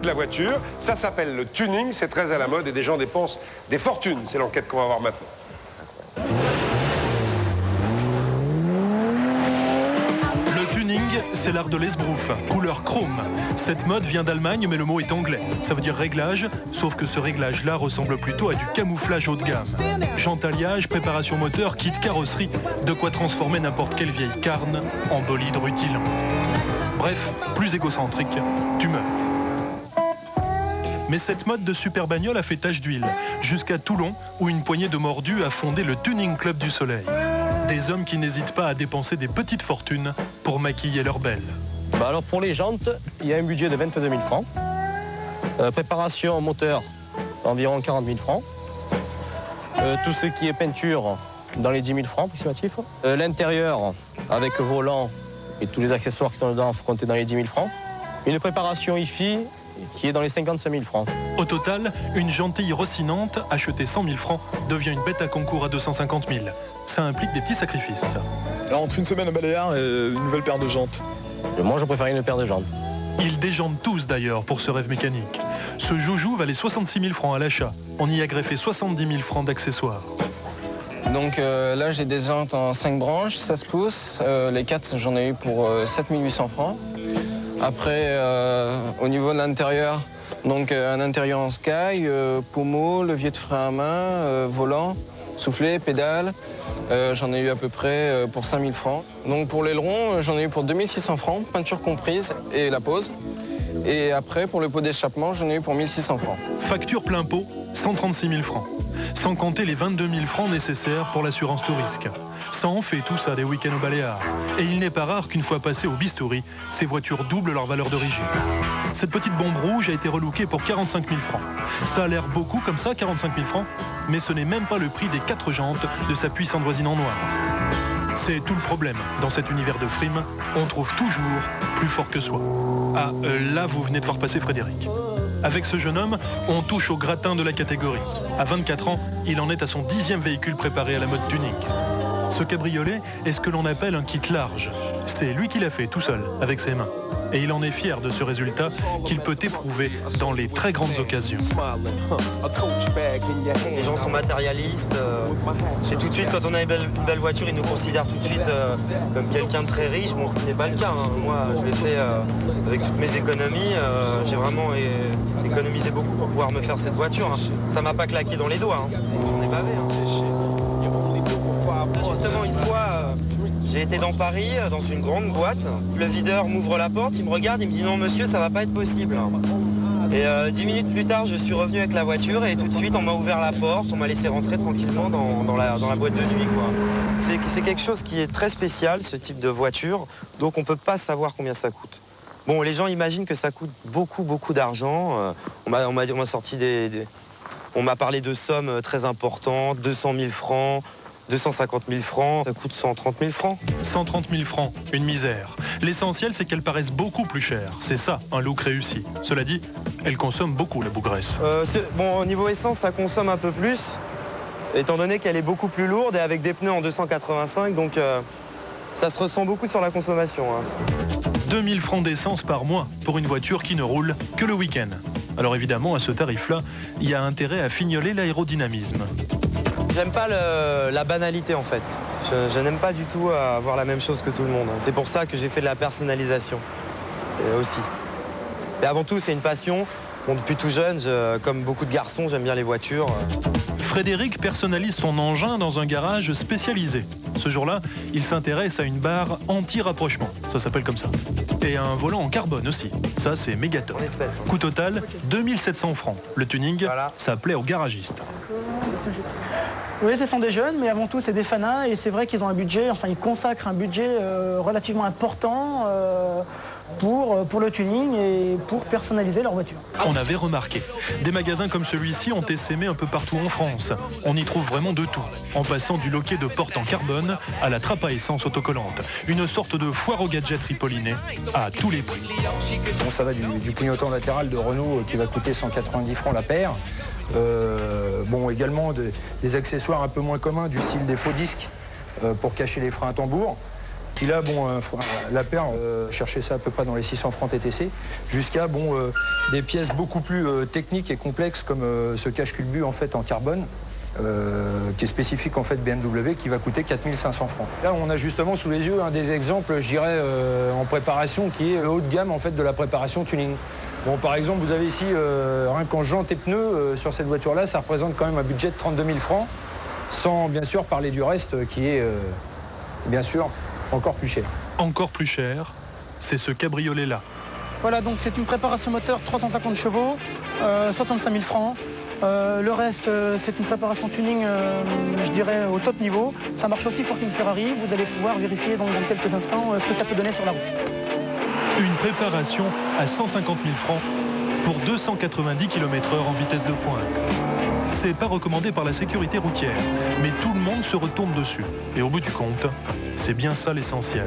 la voiture. Ça s'appelle le tuning, c'est très à la mode et des gens dépensent des fortunes. C'est l'enquête qu'on va voir maintenant. C'est l'art de l'esbrouf, couleur chrome. Cette mode vient d'Allemagne, mais le mot est anglais. Ça veut dire réglage, sauf que ce réglage-là ressemble plutôt à du camouflage haut de gamme. Jante alliage, préparation moteur, kit carrosserie, de quoi transformer n'importe quelle vieille carne en bolide rutilant. Bref, plus égocentrique, tu meurs. Mais cette mode de super bagnole a fait tache d'huile, jusqu'à Toulon, où une poignée de mordus a fondé le Tuning Club du Soleil. Des hommes qui n'hésitent pas à dépenser des petites fortunes pour maquiller leur belle. Alors pour les jantes, il y a un budget de 22 000 francs. Préparation moteur, environ 40 000 francs. Tout ce qui est peinture, dans les 10 000 francs approximatifs. L'intérieur, avec volant et tous les accessoires qui sont dedans, il faut compter dans les 10 000 francs. Une préparation IFI qui est dans les 55 000 francs. Au total, une gentille rocinante achetée 100 000 francs devient une bête à concours à 250 000. Ça implique des petits sacrifices. Alors, entre une semaine au Baléares et une nouvelle paire de jantes. Moi, je préfère une paire de jantes. Ils déjantent tous d'ailleurs pour ce rêve mécanique. Ce joujou valait 66 000 francs à l'achat. On y a greffé 70 000 francs d'accessoires. Donc là, j'ai des jantes en 5 branches, 16 pouces. Les 4, j'en ai eu pour 7 800 francs. Après, au niveau de l'intérieur, donc un intérieur en sky, pommeau, levier de frein à main, volant, soufflet, pédale. J'en ai eu à peu près pour 5 000 francs. Donc pour l'aileron, j'en ai eu pour 2 600 francs, peinture comprise et la pose. Et après, pour le pot d'échappement, j'en ai eu pour 1 600 francs. Facture plein pot, 136 000 francs. Sans compter les 22 000 francs nécessaires pour l'assurance tout risque. Ça en fait tout ça des week-ends au Baléares. Et il n'est pas rare qu'une fois passées au bistouri, ces voitures doublent leur valeur d'origine. Cette petite bombe rouge a été relookée pour 45 000 francs. Ça a l'air beaucoup comme ça, 45 000 francs, mais ce n'est même pas le prix des 4 jantes de sa puissante voisine en noir. C'est tout le problème. Dans cet univers de frime, on trouve toujours plus fort que soi. Ah, là, vous venez de voir passer Frédéric. Avec ce jeune homme, on touche au gratin de la catégorie. À 24 ans, il en est à son 10e véhicule préparé à la mode tuning. Ce cabriolet est ce que l'on appelle un kit large. C'est lui qui l'a fait tout seul, avec ses mains. Et il en est fier de ce résultat qu'il peut éprouver dans les très grandes occasions. Les gens sont matérialistes. C'est tout de suite, quand on a une belle voiture, ils nous considèrent tout de suite comme quelqu'un de très riche. Bon, ce qui n'est pas le cas. Hein. Moi, je l'ai fait avec toutes mes économies. J'ai vraiment économisé beaucoup pour pouvoir me faire cette voiture. Hein. Ça m'a pas claqué dans les doigts. Hein. J'en ai bavé. Hein. Justement, une fois, j'ai été dans Paris, dans une grande boîte. Le videur m'ouvre la porte, il me regarde, il me dit « Non, monsieur, ça va pas être possible. » Et 10 minutes plus tard, je suis revenu avec la voiture et tout de suite, on m'a ouvert la porte, on m'a laissé rentrer tranquillement dans la boîte de nuit, quoi. C'est quelque chose qui est très spécial, ce type de voiture, donc on peut pas savoir combien ça coûte. Bon, les gens imaginent que ça coûte beaucoup d'argent. On m'a sorti on m'a parlé de sommes très importantes, 200 000 francs, 250 000 francs, ça coûte 130 000 francs. 130 000 francs, une misère. L'essentiel, c'est qu'elles paraissent beaucoup plus chères. C'est ça, un look réussi. Cela dit, elle consomme beaucoup, la bougresse. Bon, au niveau essence, ça consomme un peu plus, étant donné qu'elle est beaucoup plus lourde et avec des pneus en 285, donc ça se ressent beaucoup sur la consommation. Hein. 2 000 francs d'essence par mois pour une voiture qui ne roule que le week-end. Alors évidemment, à ce tarif-là, il y a intérêt à fignoler l'aérodynamisme. J'aime pas la banalité en fait. Je n'aime pas du tout avoir la même chose que tout le monde. C'est pour ça que j'ai fait de la personnalisation aussi. Et avant tout, c'est une passion. Bon, depuis tout jeune, comme beaucoup de garçons, j'aime bien les voitures. Frédéric personnalise son engin dans un garage spécialisé. Ce jour-là, il s'intéresse à une barre anti-rapprochement. Ça s'appelle comme ça. Et à un volant en carbone aussi. Ça, c'est méga top. Coût total, 2 700 francs. Le tuning, voilà. Ça plaît aux garagistes. Oui, ce sont des jeunes, mais avant tout, c'est des fanas. Et c'est vrai qu'ils ont un budget, enfin, ils consacrent un budget relativement important pour le tuning et pour personnaliser leur voiture. On avait remarqué. Des magasins comme celui-ci ont essaimé un peu partout en France. On y trouve vraiment de tout, en passant du loquet de porte en carbone à la trappe à essence autocollante. Une sorte de foire aux gadgets tripollinés à tous les prix. Bon, ça va du clignotant latéral de Renault qui va coûter 190 francs la paire. Bon, également des accessoires un peu moins communs du style des faux disques pour cacher les freins à tambour. Il a la paire, chercher ça à peu près dans les 600 francs TTC, jusqu'à des pièces beaucoup plus techniques et complexes comme ce cache-culbut en fait en carbone. Qui est spécifique en fait BMW, qui va coûter 4500 francs. Là, on a justement sous les yeux un des exemples, je dirais, en préparation, qui est le haut de gamme en fait de la préparation tuning. Bon, par exemple, vous avez ici, rien qu'en jantes et pneus, sur cette voiture-là, ça représente quand même un budget de 32 000 francs, sans bien sûr parler du reste, qui est, bien sûr, encore plus cher. Encore plus cher, c'est ce cabriolet-là. Voilà, donc c'est une préparation moteur 350 chevaux, 65 000 francs. Le reste, c'est une préparation tuning, je dirais, au top niveau. Ça marche aussi fort qu'une Ferrari. Vous allez pouvoir vérifier donc, dans quelques instants ce que ça peut donner sur la route. Une préparation à 150 000 francs pour 290 km/h en vitesse de pointe. C'est pas recommandé par la sécurité routière, mais tout le monde se retourne dessus. Et au bout du compte, c'est bien ça l'essentiel.